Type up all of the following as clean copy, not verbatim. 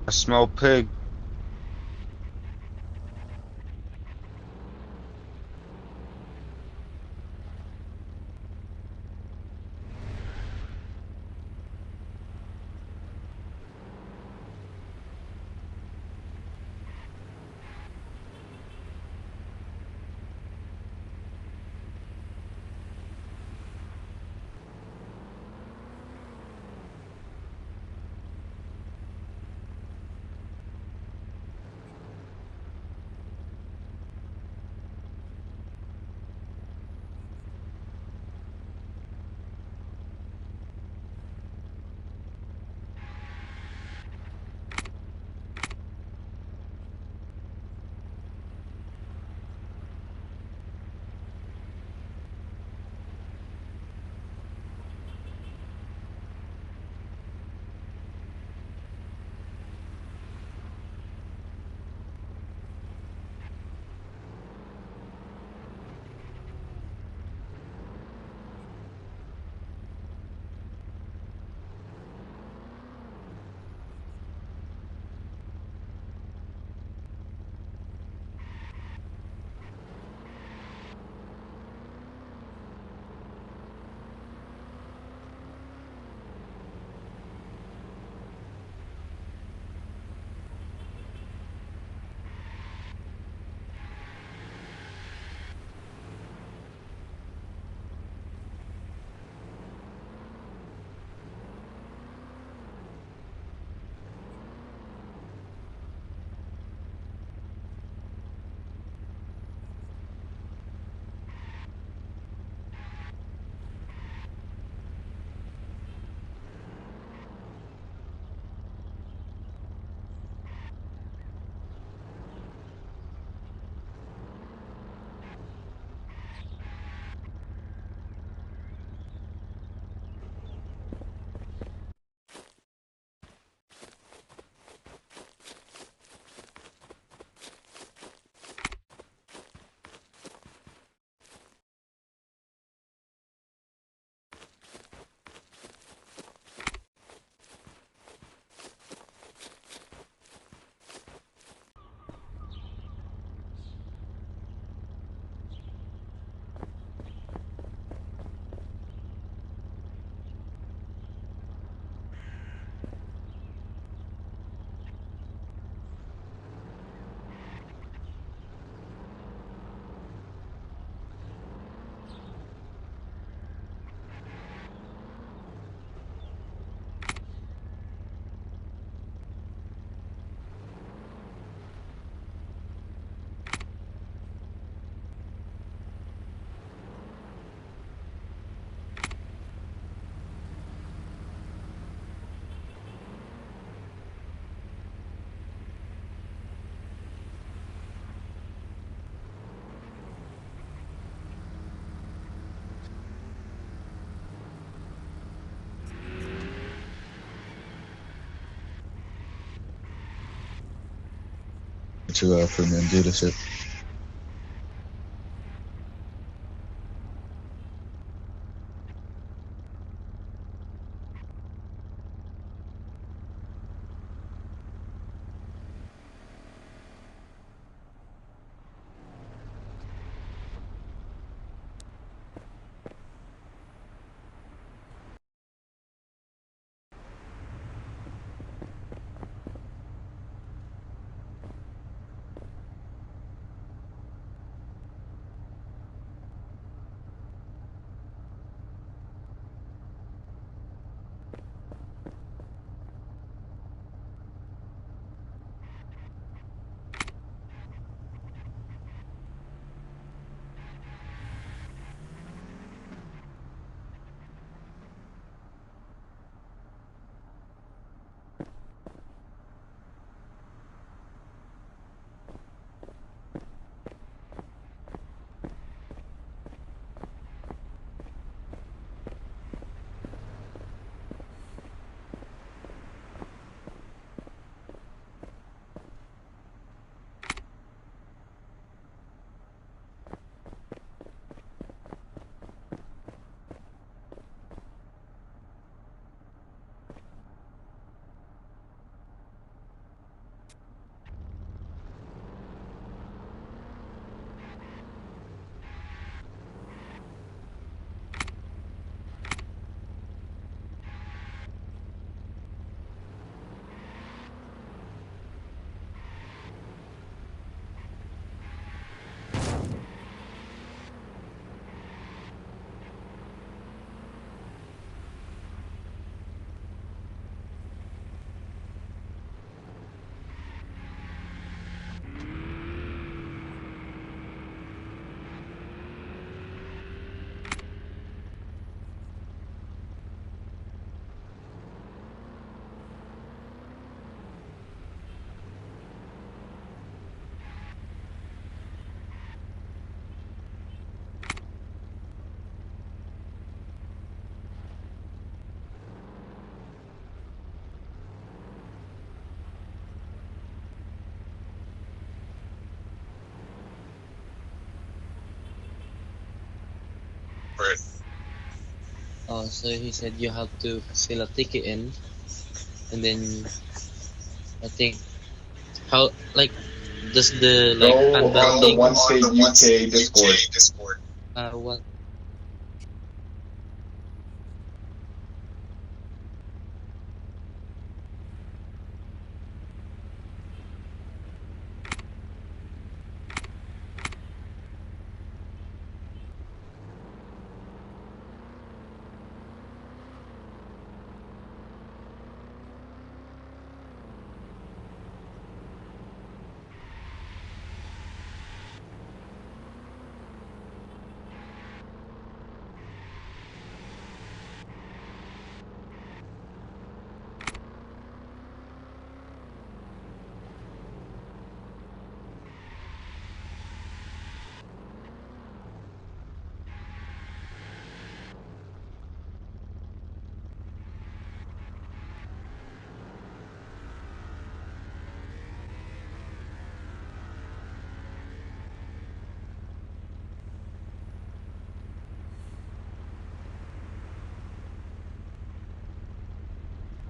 I smell pig. To for me and do this shit. Oh, so he said you have to fill a ticket in, and then I think how like does the like Go handbell on the thing One State UK Discord. what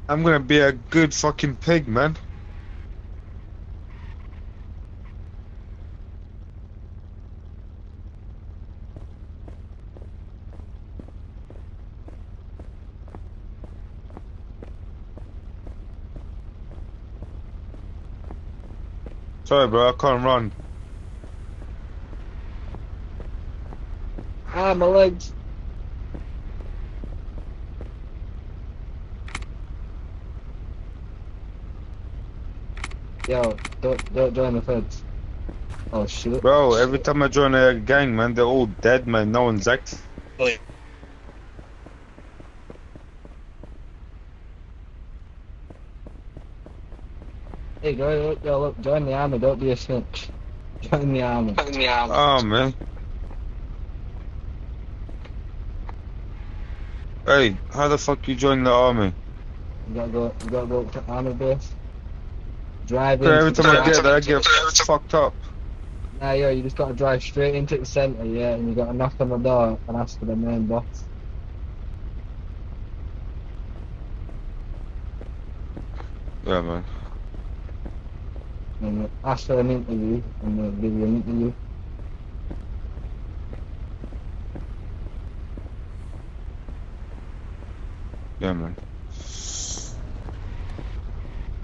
I'm gonna be a good fucking pig, man. Sorry, bro, I can't run. Ah, my legs. Yo, don't join the feds. Oh shit. Bro, every time I join a gang, man, they're all dead, man. No one's acting. Hey, yo, look, join the army. Don't be a snitch. Join the army. Oh, man. Hey, how the fuck you join the army? You gotta go to army base. Drive 'Cause every into the time I center. get there, I get fucked up. Nah, yo, you just gotta drive straight into the center, yeah, and you gotta knock on the door and ask for the main boss. Yeah, man. And you ask for an interview, and they'll give you an interview. Yeah, man.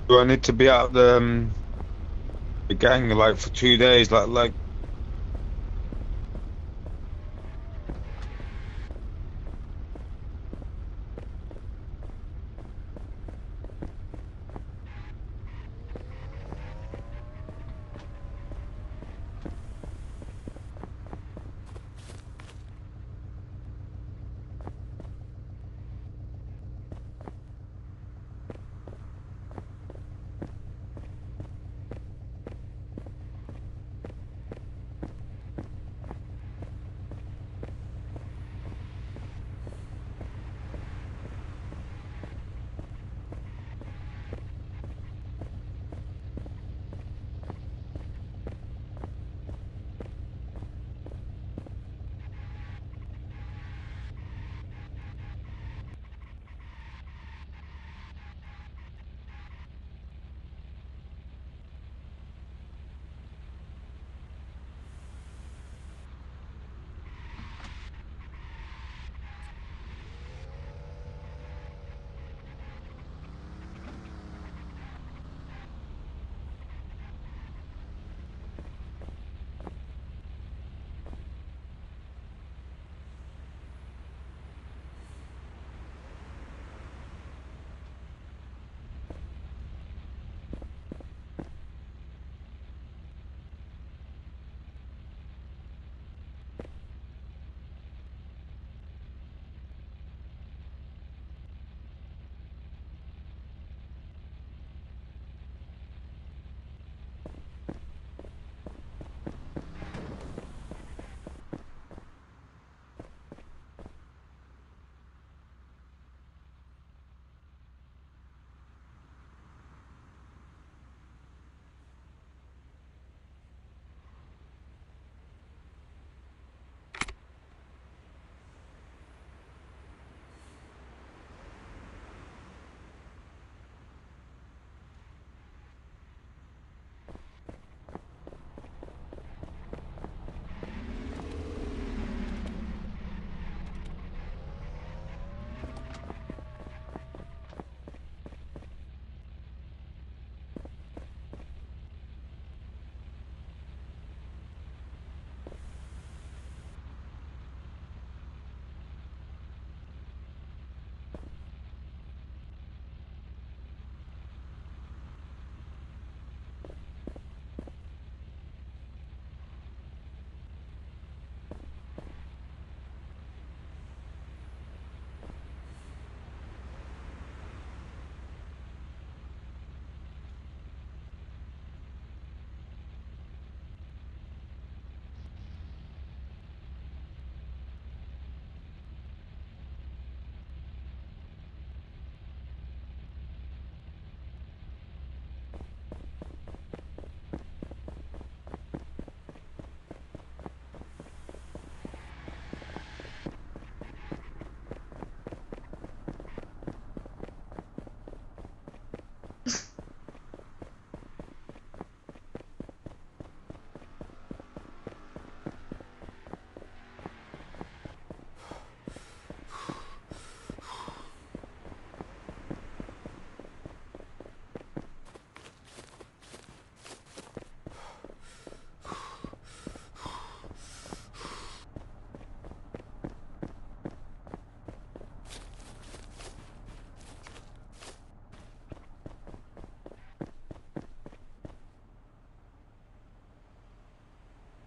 Do I need to be out of the gang like for 2 days? Like,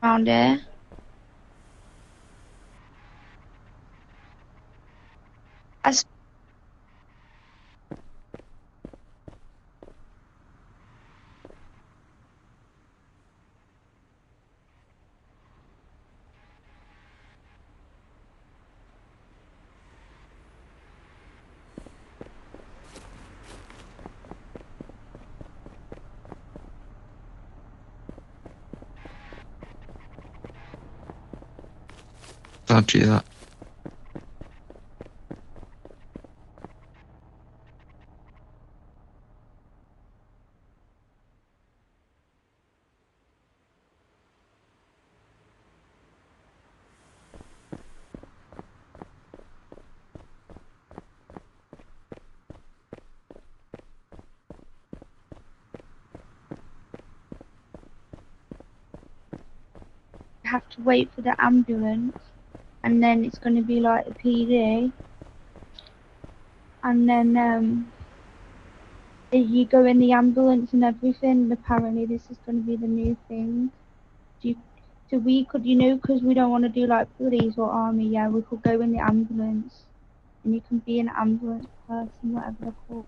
around here. As Dodgy that. you have to wait for the ambulance, and then it's going to be like the PD, and then you go in the ambulance and everything. Apparently, this is going to be the new thing. Do you, so we could, because we don't want to do like police or army. Yeah, we could go in the ambulance, and you can be an ambulance person, whatever they're called.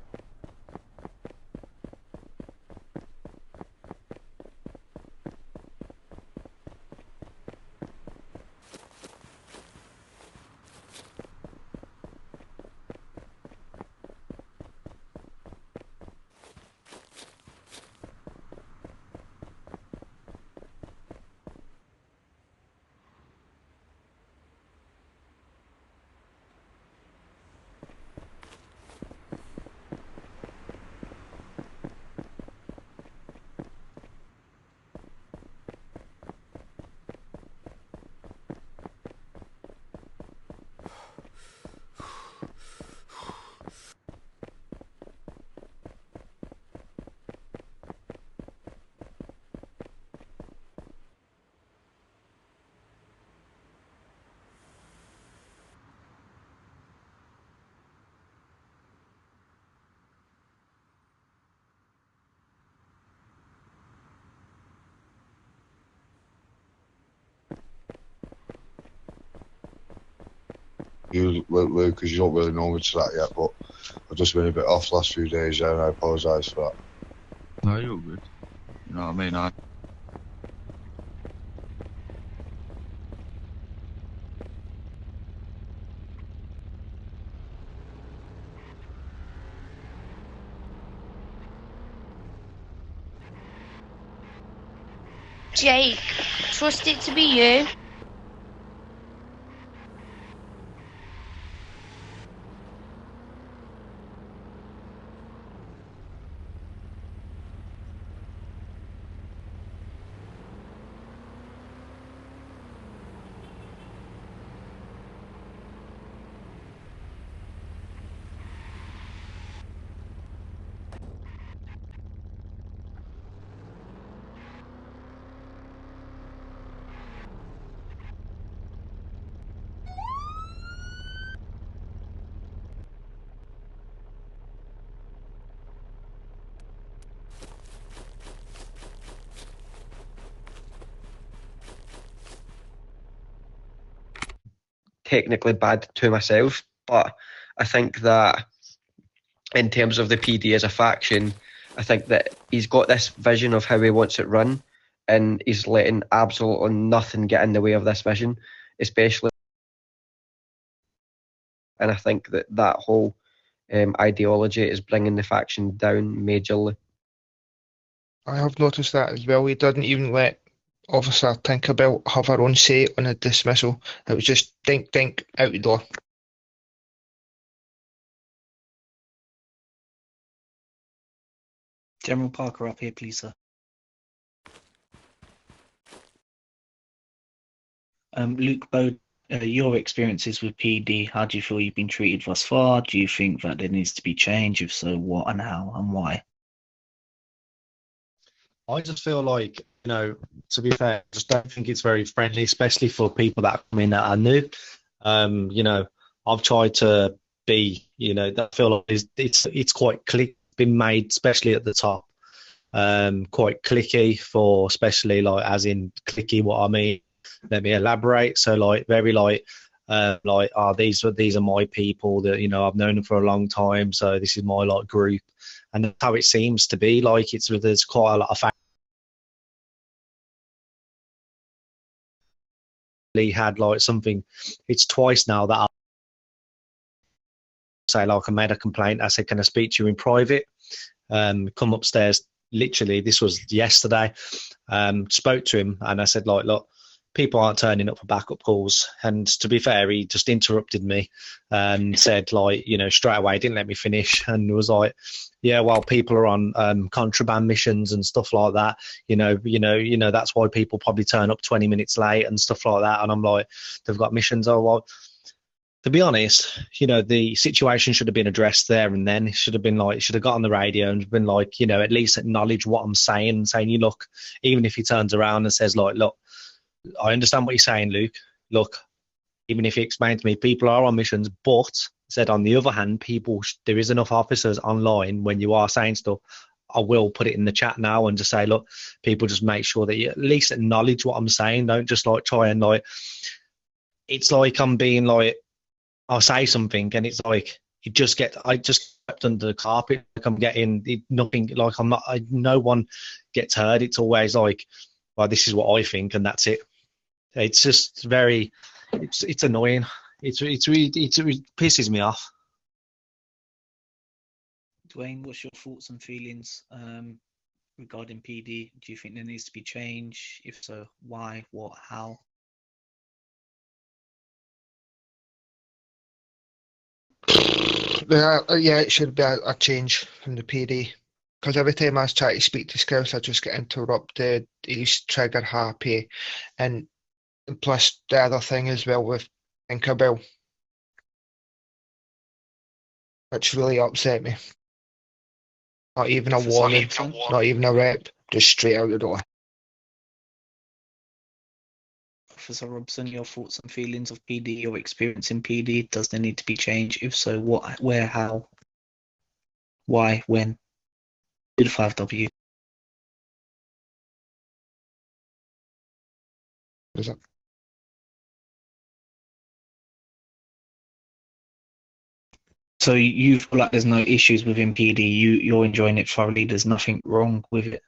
You, Lucas, you don't really know me to that yet, but I've just been a bit off the last few days, and I apologise for that. No, you're good. You know what I mean? Jake, trust it to be you. Technically bad to myself, but I think that in terms of the PD as a faction, I think that he's got this vision of how he wants it run, and he's letting absolutely nothing get in the way of this vision, especially. And I think that that whole ideology is bringing the faction down majorly. I have noticed that as well. He didn't even let Officer Tinkerbell have her own say on a dismissal. It was just dink dink out the door. General Parker up here, please, sir. Luke Bode, your experiences with PD, how do you feel you've been treated thus far? Do you think that there needs to be change? If so, what and how and why? I just feel like, to be fair, I just don't think it's very friendly, especially for people that come in that are new. I've tried to be, I feel like it's quite click been made, especially at the top. quite clicky for, especially like as in clicky. What I mean, let me elaborate. So like very like oh these are my people that I've known them for a long time, so this is my like group, and that's how it seems to be. Like there's quite a lot of family had like something. It's twice now that I say like I made a complaint. I said, can I speak to you in private? Come upstairs. Literally, this was yesterday. Spoke to him and I said, like, look, people aren't turning up for backup calls. And to be fair, he just interrupted me and said, like, straight away, didn't let me finish, and was like, yeah, well, people are on contraband missions and stuff like that. That's why people probably turn up 20 minutes late and stuff like that. And I'm like, they've got missions. Oh, well, to be honest, the situation should have been addressed there and then. It should have been like, it should have got on the radio and been like, at least acknowledge what I'm saying and saying, you look, even if he turns around and says, like, look, I understand what you're saying, Luke. Look, even if he explained to me, people are on missions, but said on the other hand, there is enough officers online when you are saying stuff. I will put it in the chat now and just say, look, people just make sure that you at least acknowledge what I'm saying. Don't just like try and like, it's like I'm being like, I'll say something and it's like I just kept under the carpet. Like I'm getting nothing. Like I'm not. No one gets heard. It's always like, well, this is what I think, and that's it. It's just very. It's annoying. It pisses me off. Dwayne, what's your thoughts and feelings regarding PD? Do you think there needs to be change? If so, why, what, how? Yeah, it should be a change from the PD. Because every time I try to speak to Scouts, I just get interrupted. He's trigger happy. And plus, the other thing as well with Tinkerbell, which really upset me. Not even a warning, not even a rep, just straight out the door. Officer Robson, your thoughts and feelings of PD, your experience in PD, does there need to be change? If so, what, where, how, why, when? Do the 5W. Is it? So you feel like there's no issues within PD, you're enjoying it thoroughly, there's nothing wrong with it?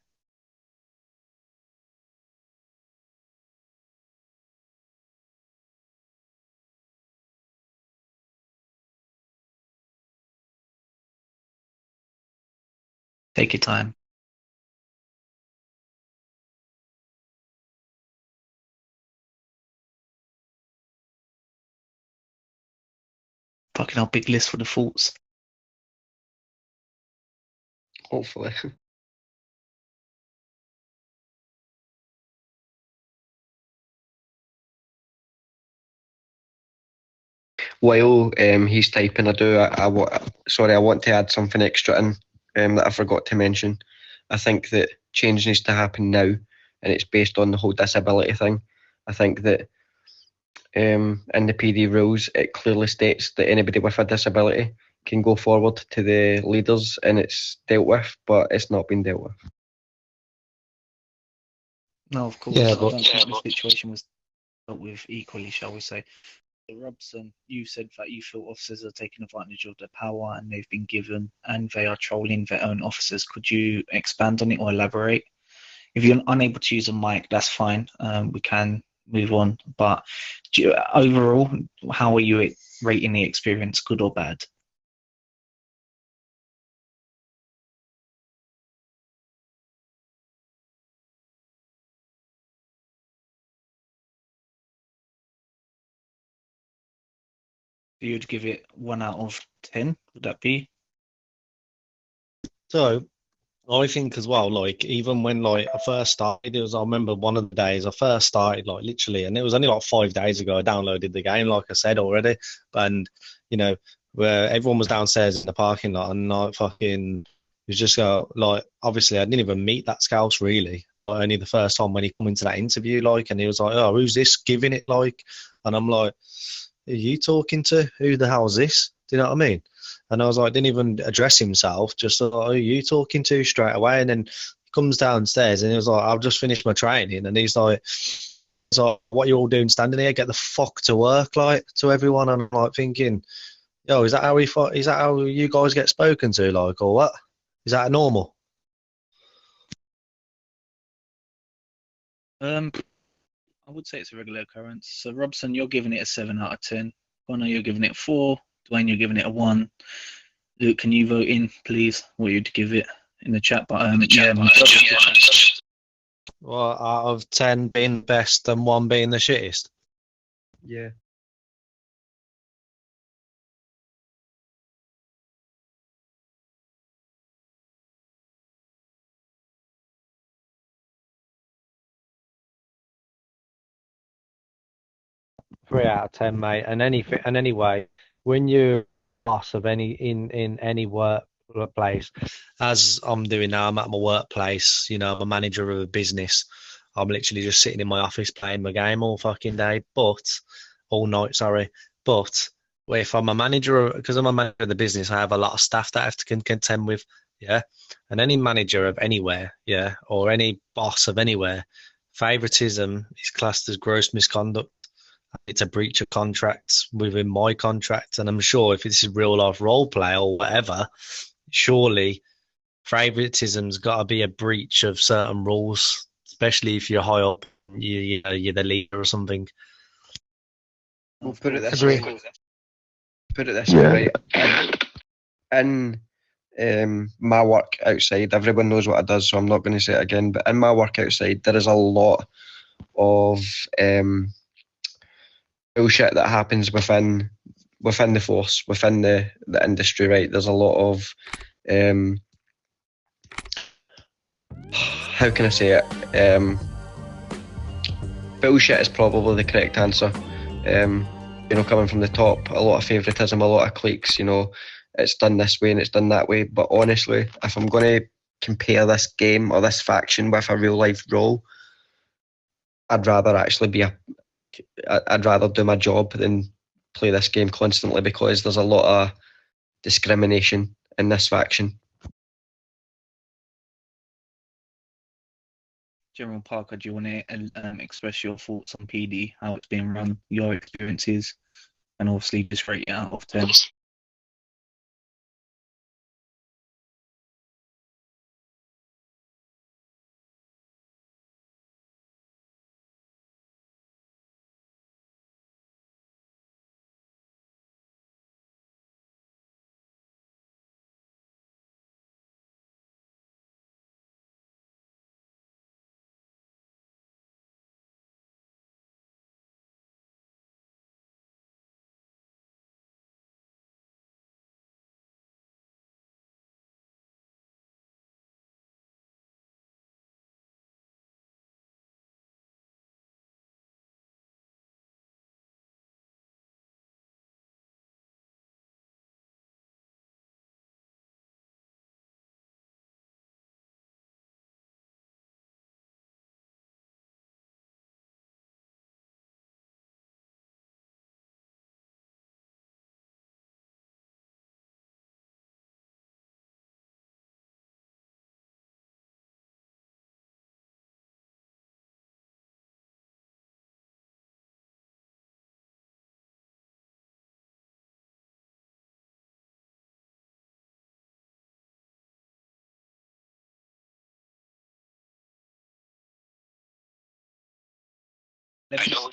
Take your time. Fucking hell, big list for the thoughts. Hopefully. While he's typing, I want to add something extra in that I forgot to mention. I think that change needs to happen now, and it's based on the whole disability thing. I think that in the PD rules, it clearly states that anybody with a disability can go forward to the leaders, and it's dealt with, but it's not been dealt with. No, of course. Yeah, I but don't think the situation was dealt with equally, shall we say. Robson, you said that you feel officers are taking advantage of their power and they've been given, and they are trolling their own officers. Could you expand on it or elaborate? If you're unable to use a mic, that's fine. We can move on. But overall, how are you rating the experience, good or bad? You'd give it 1 out of 10, would that be? so I think as well, like even when like I first started, I remember one of the days I first started, like literally, and it was only like 5 days ago. I downloaded the game, like I said already, and where everyone was downstairs in the parking lot, and like fucking, it was just like obviously I didn't even meet that Scouse really. Only the first time when he come into that interview, like, and he was like, "Oh, who's this giving it?" Like, and I'm like, "Who are you talking to? Who the hell's this?" Do you know what I mean? And I was like, didn't even address himself, just like, who are you talking to straight away? And then comes downstairs and he was like, I've just finished my training, and he's like, what you all doing standing here? Get the fuck to work, like, to everyone. And I'm like thinking, yo, is that how is that how you guys get spoken to, like, or what? Is that normal? I would say it's a regular occurrence. So Robson, you're giving it a 7 out of 10. Connor, you're giving it a 4. Dwayne, you're giving it a 1. Luke, can you vote in, please, what you'd give it in the chat? But Well, out of 10 being the best and 1 being the shittest. Yeah. Three out of 10, mate. And anyway, when you're boss of in any workplace, as I'm doing now, I'm at my workplace. You know, I'm a manager of a business. I'm literally just sitting in my office playing my game all fucking day, all night. Sorry, but if I'm a manager, because I'm a manager of the business, I have a lot of staff that I have to contend with. Yeah, and any manager of anywhere, yeah, or any boss of anywhere, favoritism is classed as gross misconduct. It's a breach of contracts within my contract, and I'm sure if this is real life role play or whatever, surely favoritism's got to be a breach of certain rules, especially if you're high up, you're the leader or something. We'll put it this Agree. way. Put it this way, right? In my work outside, everyone knows what I does, so I'm not going to say it again. But in my work outside, there is a lot of bullshit that happens within the force, within the industry, right? There's a lot of how can I say it? Bullshit is probably the correct answer. You know, coming from the top, a lot of favouritism, a lot of cliques, you know, it's done this way and it's done that way. But honestly, if I'm going to compare this game or this faction with a real life role, I'd rather actually I'd rather do my job than play this game constantly, because there's a lot of discrimination in this faction. General Parker, do you want to express your thoughts on PD, how it's being run, your experiences, and obviously just rate it out of 10? Let me know.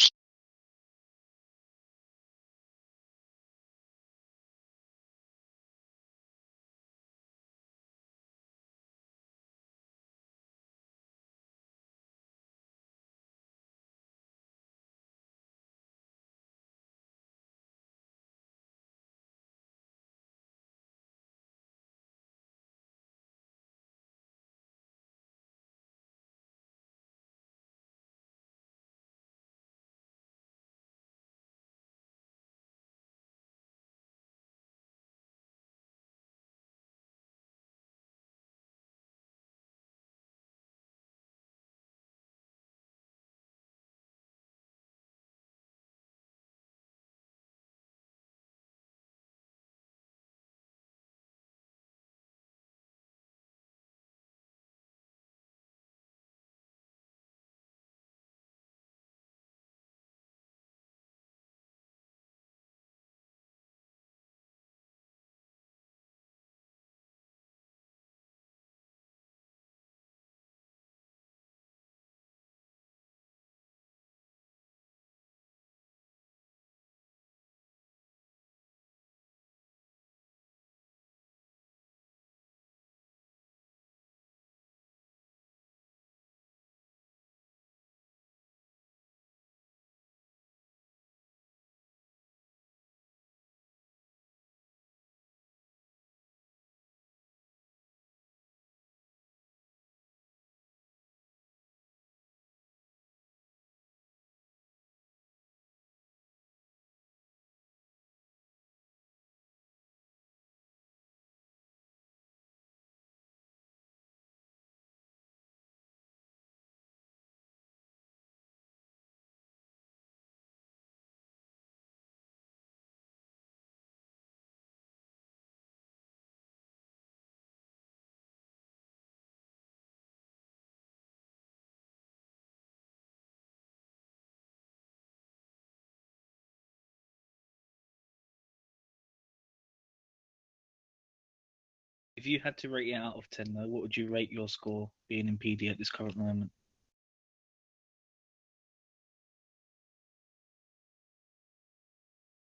If you had to rate it out of 10, though, what would you rate your score being in PD at this current moment?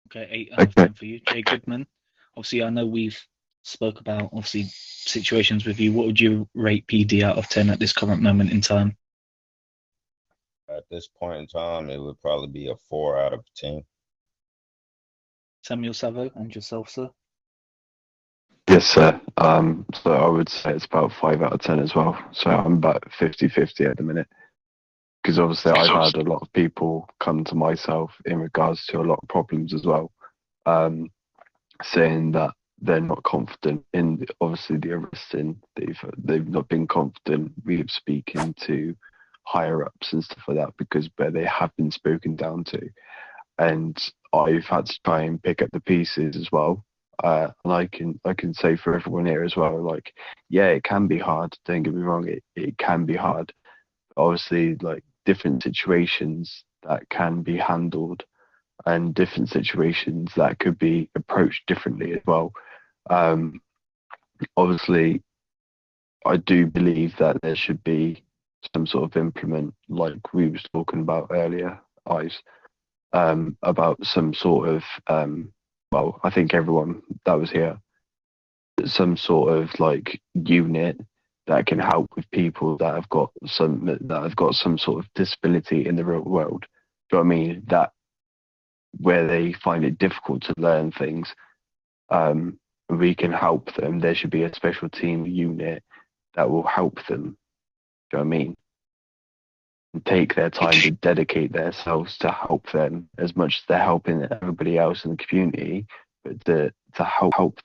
Okay, 8 out of 10 for you. Jay Goodman. Obviously, I know we've spoke about obviously situations with you. What would you rate PD out of 10 at this current moment in time? At this point in time, it would probably be a 4 out of 10. Samuel Savo, and yourself, sir? Yes, sir. So I would say it's about 5 out of 10 as well. So I'm about 50-50 at the minute. Because obviously I've had a lot of people come to myself in regards to a lot of problems as well, saying that they're not confident in obviously the arresting. They've not been confident with speaking to higher ups and stuff like that because where they have been spoken down to, and I've had to try and pick up the pieces as well. And I can say for everyone here as well, like, yeah, it can be hard. Don't get me wrong, it can be hard. Obviously, like different situations that can be handled and different situations that could be approached differently as well. Obviously, I do believe that there should be some sort of implement, like we was talking about earlier, Ives, about some sort of, well, I think everyone that was here, some sort of like unit that can help with people that have got some sort of disability in the real world. Do you know what I mean? That where they find it difficult to learn things, we can help them. There should be a special team unit that will help them. Do you know what I mean? Take their time to dedicate themselves to help them as much as they're helping everybody else in the community, but to help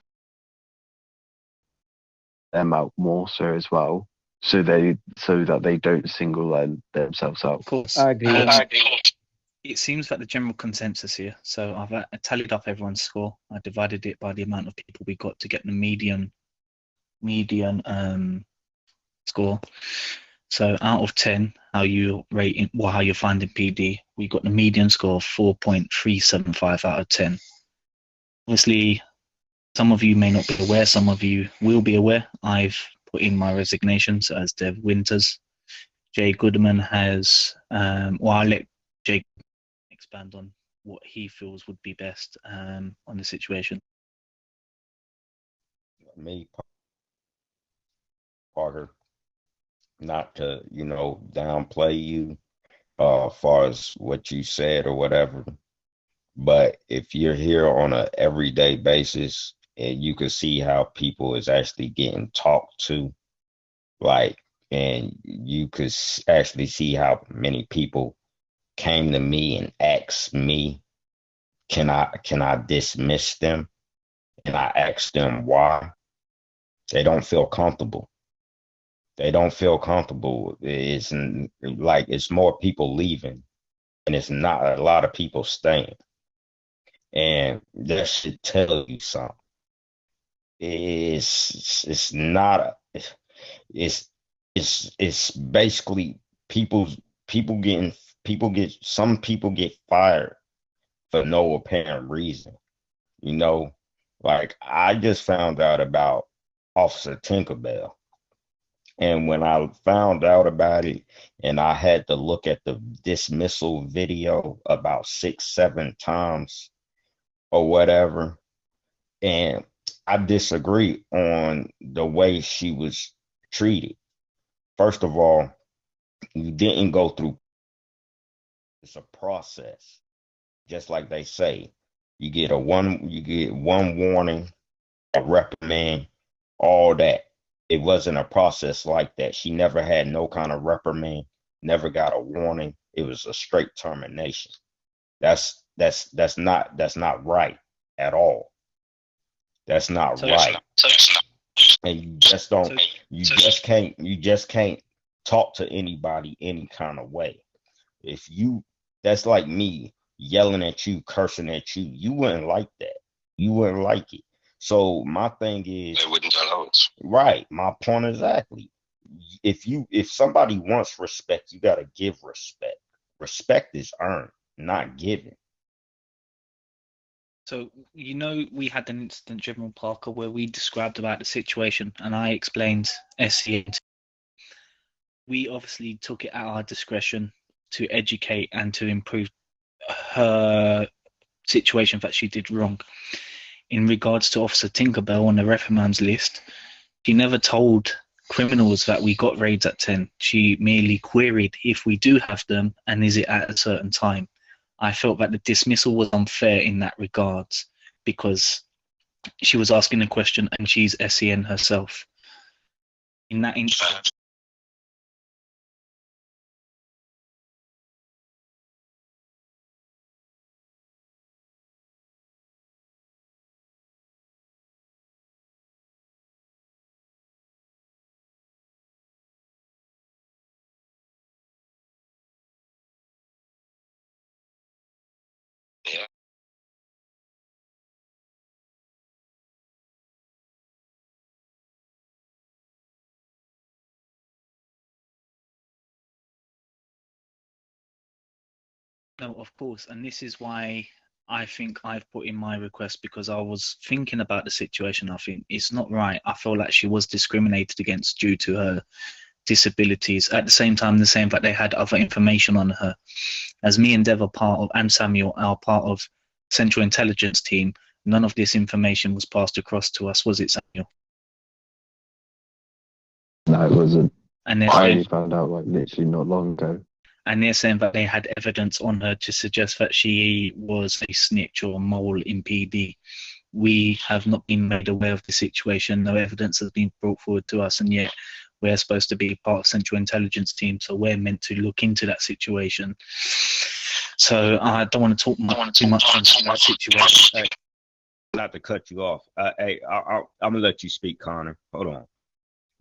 them out more so as well, so that they don't single themselves out. Of course. I agree. It seems like the general consensus here. So I've tallied up everyone's score. I divided it by the amount of people we got to get the median score. So out of 10, how you rate well, how you're finding PD, we got the median score of 4.375 out of 10. Obviously, some of you may not be aware, some of you will be aware. I've put in my resignations as Dev Winters. Jay Goodman has, well, I'll let Jay expand on what he feels would be best on the situation. Me, Parker, not to, downplay you as far as what you said or whatever. But if you're here on a everyday basis and you can see how people is actually getting talked to, like, and you could actually see how many people came to me and asked me, can I dismiss them? And I asked them why. They don't feel comfortable. They don't feel comfortable. It's like it's more people leaving, and it's not a lot of people staying. And that should tell you something. It's not. It's basically people getting some people get fired for no apparent reason. Like I just found out about Officer Tinkerbell. And when I found out about it, and I had to look at the dismissal video about 6, 7 times or whatever, and I disagree on the way she was treated. First of all, you didn't go through. It's a process, just like they say. You get one warning, a reprimand, all that. It wasn't a process like that. She never had no kind of reprimand, never got a warning. It was a straight termination. That's not right at all. That's not right. And you just can't talk to anybody any kind of way. That's like me yelling at you, cursing at you. You wouldn't like that. You wouldn't like it. So my thing is, They wouldn't tell us. right, my point exactly. If somebody wants respect, you gotta give respect. Respect is earned, not given. So, we had an incident, General Parker, where we described about the situation and I explained SEN. We obviously took it at our discretion to educate and to improve her situation that she did wrong. In regards to Officer Tinkerbell on the reprimands list, she never told criminals that we got raids at 10. She merely queried if we do have them and is it at a certain time. I felt that the dismissal was unfair in that regards because she was asking a question and she's SEN herself. In that instance, no, of course, and this is why I think I've put in my request because I was thinking about the situation. I think it's not right. I feel like she was discriminated against due to her disabilities. At the same time, the same fact they had other information on her. As me and Dev are part of, and Samuel are part of Central Intelligence Team, none of this information was passed across to us, was it, Samuel? No, it wasn't. And they're I saying, only found out like literally not long ago. and they're saying that they had evidence on her to suggest that she was a snitch or a mole in PD. We have not been made aware of the situation. No evidence has been brought forward to us, and yet we're supposed to be part of Central Intelligence Team, so we're meant to look into that situation. So I don't want to talk too much on that situation. Not to cut you off. Hey, I'm gonna let you speak, Connor. Hold on.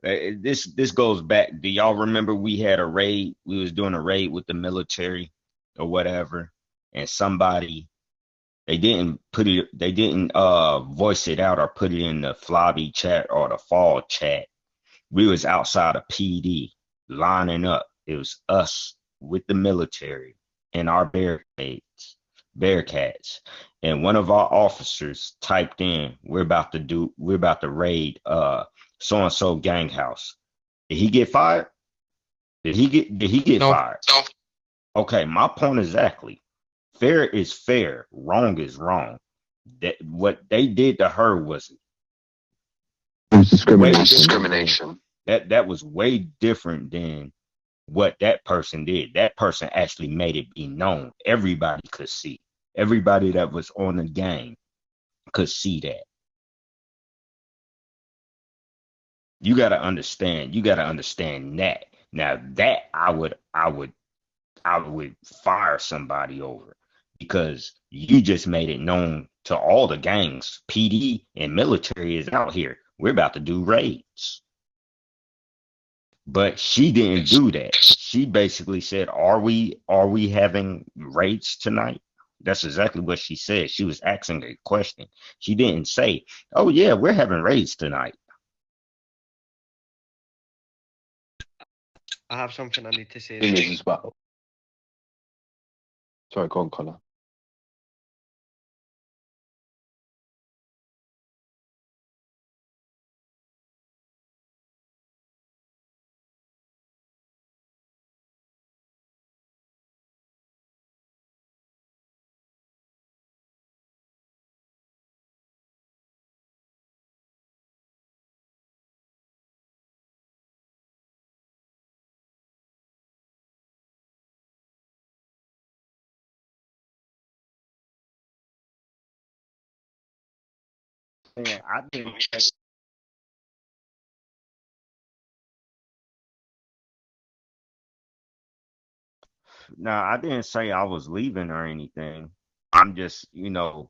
This goes back. Do y'all remember we had a raid? We was doing a raid with the military or whatever, and somebody they didn't voice it out or put it in the Flobby chat or the fall chat. We was outside of PD lining up. It was us with the military and our Bearcats, and one of our officers typed in, we're about to raid so and so gang house. Did he get fired? Did he get No. fired? Okay, my point exactly. Fair is fair, wrong is wrong. That what they did to her was It was way discrimination. that was way different than what that person did. That person actually made it be known. Everybody could see. Everybody that was on the game could see that. You gotta understand. You gotta understand that. Now that I would fire somebody over because you just made it known to all the gangs. PD and military is out here. We're about to do raids. But she didn't do that. She basically said, "Are we having raids tonight?" That's exactly what she said. She was asking a question. She didn't say, "Oh yeah, we're having raids tonight." I have something I need to say. As well. Sorry, go on, Connor. Yeah, I didn't. No, I didn't say I was leaving or anything. I'm just, I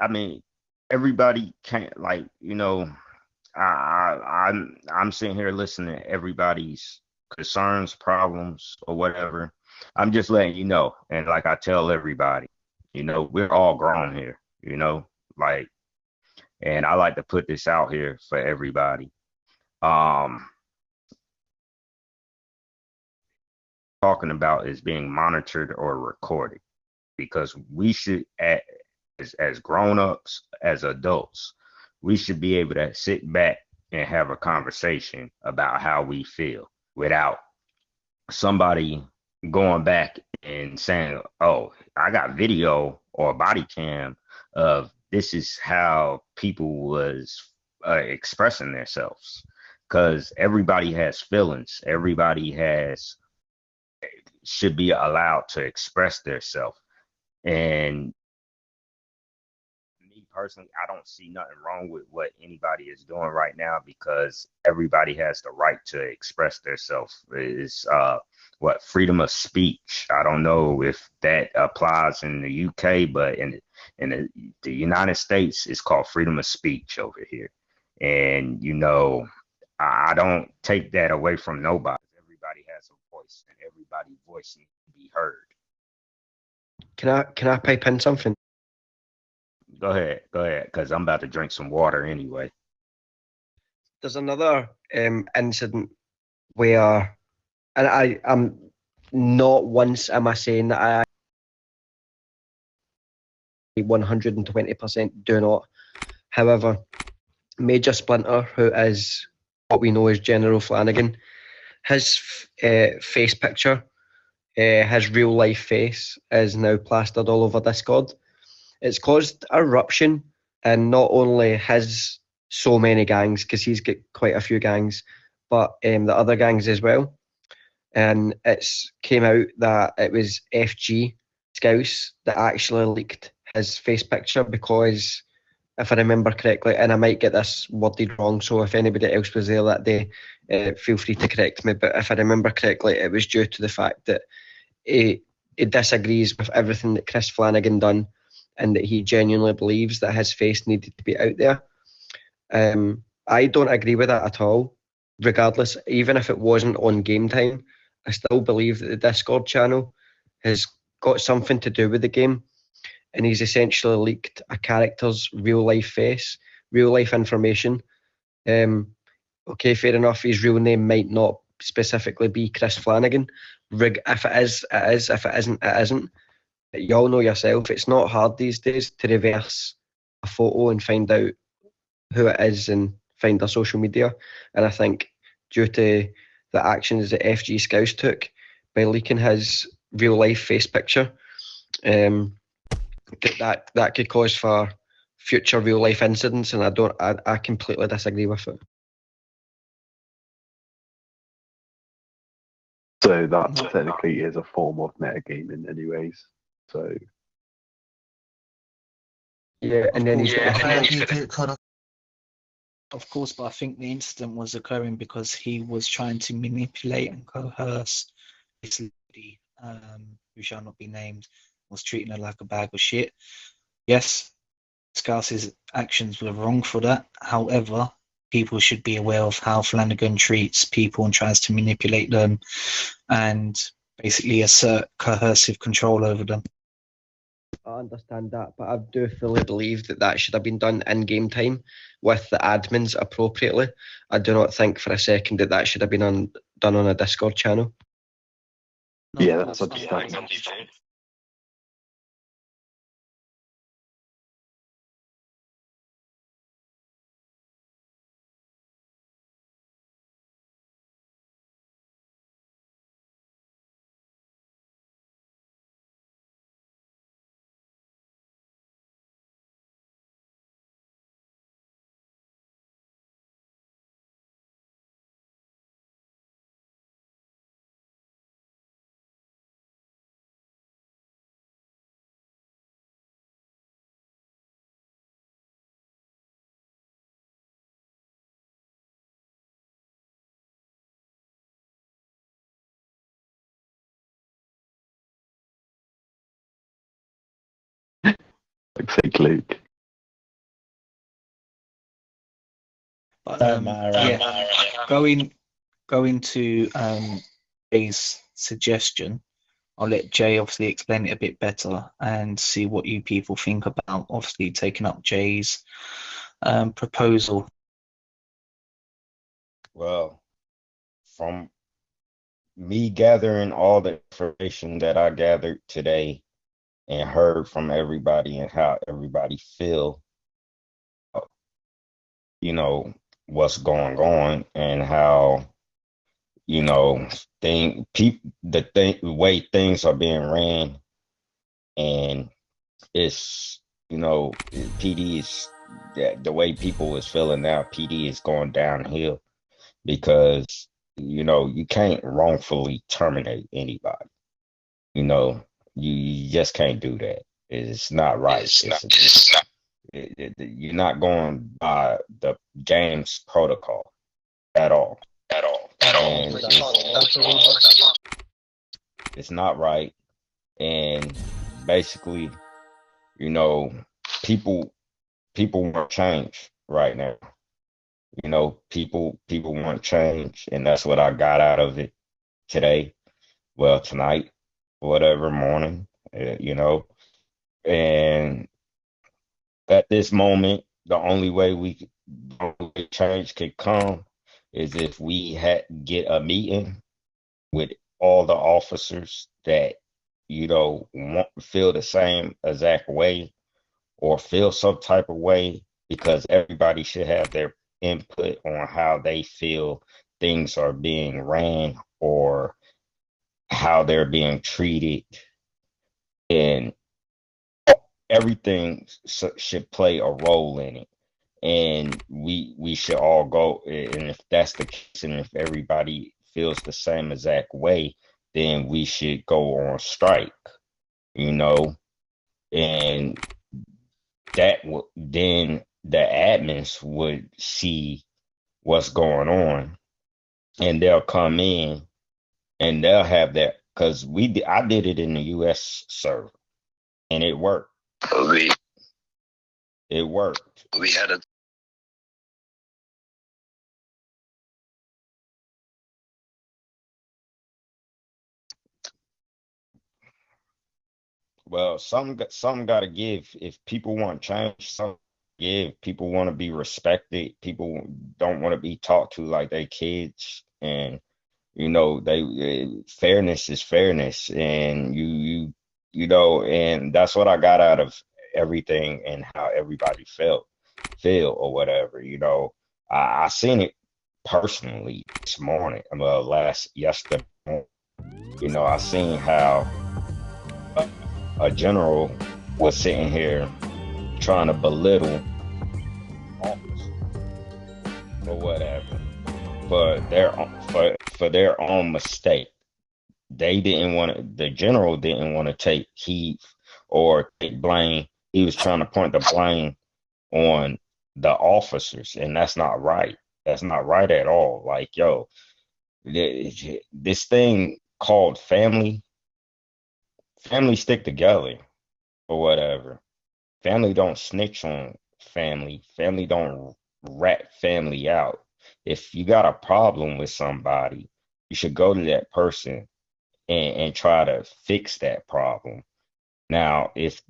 mean, everybody can't like, I'm sitting here listening to everybody's concerns, problems, or whatever. I'm just letting you know, and like I tell everybody, we're all grown here, like, and I like to put this out here for everybody. Um, Talking about is being monitored or recorded because we should as grown-ups, as adults, we should be able to sit back and have a conversation about how we feel without somebody going back and saying, "Oh, I got video or body cam of this is how people was expressing themselves." Because everybody has feelings, everybody has should be allowed to express themselves. And me personally, I don't see nothing wrong with what anybody is doing right now because everybody has the right to express themselves. Is what freedom of speech. I don't know if that applies in the UK, but in the United States, it's called freedom of speech over here. And I don't take that away from nobody. Everybody has a voice, and everybody's voice needs to be heard. Can I pipe in something? Go ahead, because I'm about to drink some water anyway. There's another incident where, and I'm not once am I saying that I 120% do not. However, Major Splinter, who is what we know as General Flanagan, his face picture, his real life face, is now plastered all over Discord. It's caused a eruption in not only his so many gangs, because he's got quite a few gangs, but the other gangs as well. And it's came out that it was FG Scouse that actually leaked his face picture because, if I remember correctly, and I might get this worded wrong, so if anybody else was there that day, feel free to correct me, but if I remember correctly, it was due to the fact that he disagrees with everything that Chris Flanagan done and that he genuinely believes that his face needed to be out there. I don't agree with that at all. Regardless, even if it wasn't on game time, I still believe that the Discord channel has got something to do with the game, and he's essentially leaked a character's real life face, real life information. Okay, fair enough, his real name might not specifically be Chris Flanagan. If it is, it is. If it isn't, it isn't. But you all know yourself, it's not hard these days to reverse a photo and find out who it is and find their social media. And I think due to the actions that FG Scouse took by leaking his real life face picture, that could cause for future real life incidents, and I completely disagree with it. So that technically is a form of metagaming anyways. So yeah, and then he's Of course, but I think the incident was occurring because he was trying to manipulate and coerce this lady, who shall not be named, was treating her like a bag of shit. Yes, Scouse's actions were wrong for that. However, people should be aware of how Flanagan treats people and tries to manipulate them and basically assert coercive control over them. I understand that, but I do fully believe that should have been done in game time with the admins appropriately. I do not think for a second that should have been done on a Discord channel. yeah, that's understandable. Like fake Luke. But going to Jay's suggestion, I'll let Jay obviously explain it a bit better and see what you people think about obviously taking up Jay's proposal. Well, from me gathering all the information that I gathered today, and heard from everybody and how everybody feel, you know, what's going on and how, you know, the way things are being ran, and it's, you know, PD is the way people is feeling now. PD is going downhill because, you know, you can't wrongfully terminate anybody. You know, you just can't do that. It's not right. You're not going by the game's protocol at all. And it's not right. And basically, you know, people want change right now. You know, people want change, and that's what I got out of it today. Well, tonight, whatever morning, you know. And at this moment, the only way change could come is if we had get a meeting with all the officers that, you know, feel the same exact way or feel some type of way, because everybody should have their input on how they feel things are being ran or how they're being treated, and everything should play a role in it. And we should all go, and if that's the case, and if everybody feels the same exact way, then we should go on strike, you know. And that would, then the admins would see what's going on, and they'll come in and they'll have that, because I did it in the US server, and it worked. It worked. We had a Well, some got to give. If people want change, some give. People want to be respected. People don't want to be talked to like they kids. And you know, fairness is fairness, and you know, and that's what I got out of everything and how everybody feel or whatever. You know, I seen it personally this morning. Well, yesterday. You know, I seen how a general was sitting here trying to belittle officers or whatever for their own mistake. They didn't want to. The general didn't want to take heat or take blame. He was trying to point the blame on the officers, and that's not right. That's not right at all. Like, yo, this thing called family stick together or whatever. Family don't snitch on family. Family don't rat family out. If you got a problem with somebody, you should go to that person and try to fix that problem. Now, if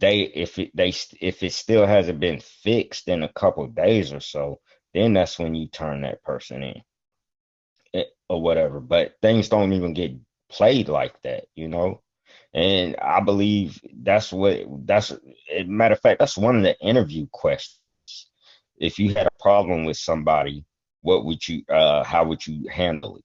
it still hasn't been fixed in a couple of days or so, then that's when you turn that person in, or whatever. But things don't even get played like that, you know. And I believe matter of fact, that's one of the interview questions. If you had a problem with somebody, how would you handle it?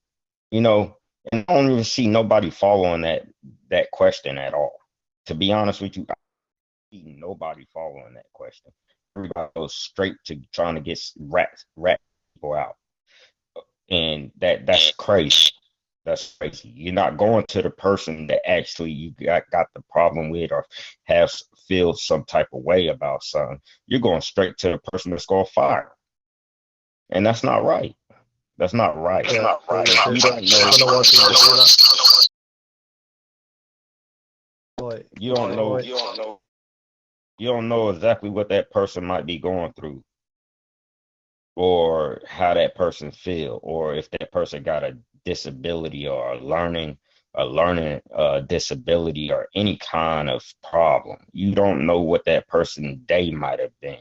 You know, and I don't even see nobody following that question at all. To be honest with you, I don't see nobody following that question. Everybody goes straight to trying to get rat people out. And that's crazy. That's crazy. You're not going to the person that actually you got the problem with or feel some type of way about something. You're going straight to the person that's going to fire. And that's not right. That's not right. Yeah, Not right. You don't I don't know why people do that. Right. You don't know. Right. You don't know exactly what that person might be going through, or how that person feel, or if that person got a disability or a learning disability or any kind of problem. You don't know what that person's day might have been.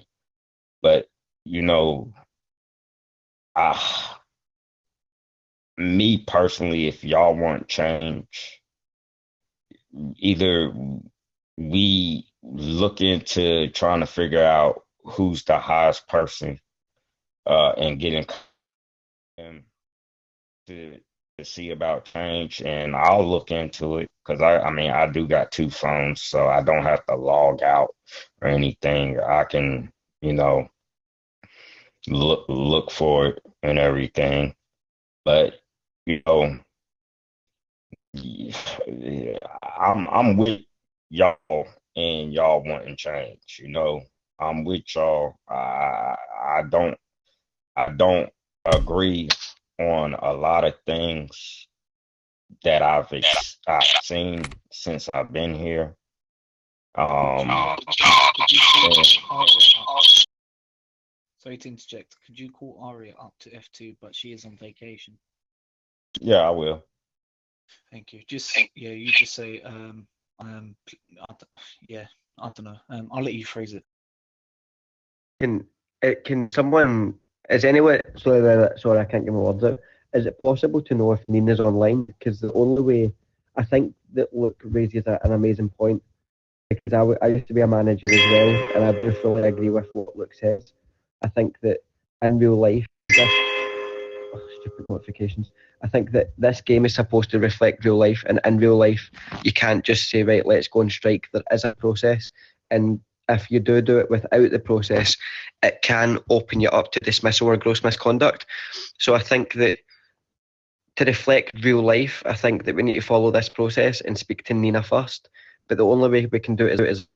But you know, me personally, if y'all want change, either we look into trying to figure out who's the highest person, and getting him to see about change, and I'll look into it because I mean I do got two phones, so I don't have to log out or anything. I can, you know, look for it and everything. But you know, yeah, I'm with y'all and y'all wanting change. You know, I'm with y'all. I don't agree on a lot of things that I've seen since I've been here. Could you call Aria up? Sorry to interject. Could you call Aria up to F2, but she is on vacation? Yeah, I will. Thank you. Yeah, you just say yeah, I don't know. I'll let you phrase it. Can someone, is anyone, sorry, I can't get my words out. Is it possible to know if Nina's online? Because the only way, I think that Luke raises an amazing point, because I used to be a manager as well, and I do fully agree with what Luke says. I think that in real life, stupid notifications. I think that this game is supposed to reflect real life, and in real life, you can't just say, right, let's go and strike. There is a process, and if you do it without the process, it can open you up to dismissal or gross misconduct. So I think that to reflect real life, I think that we need to follow this process and speak to Nina first. But the only way we can do it is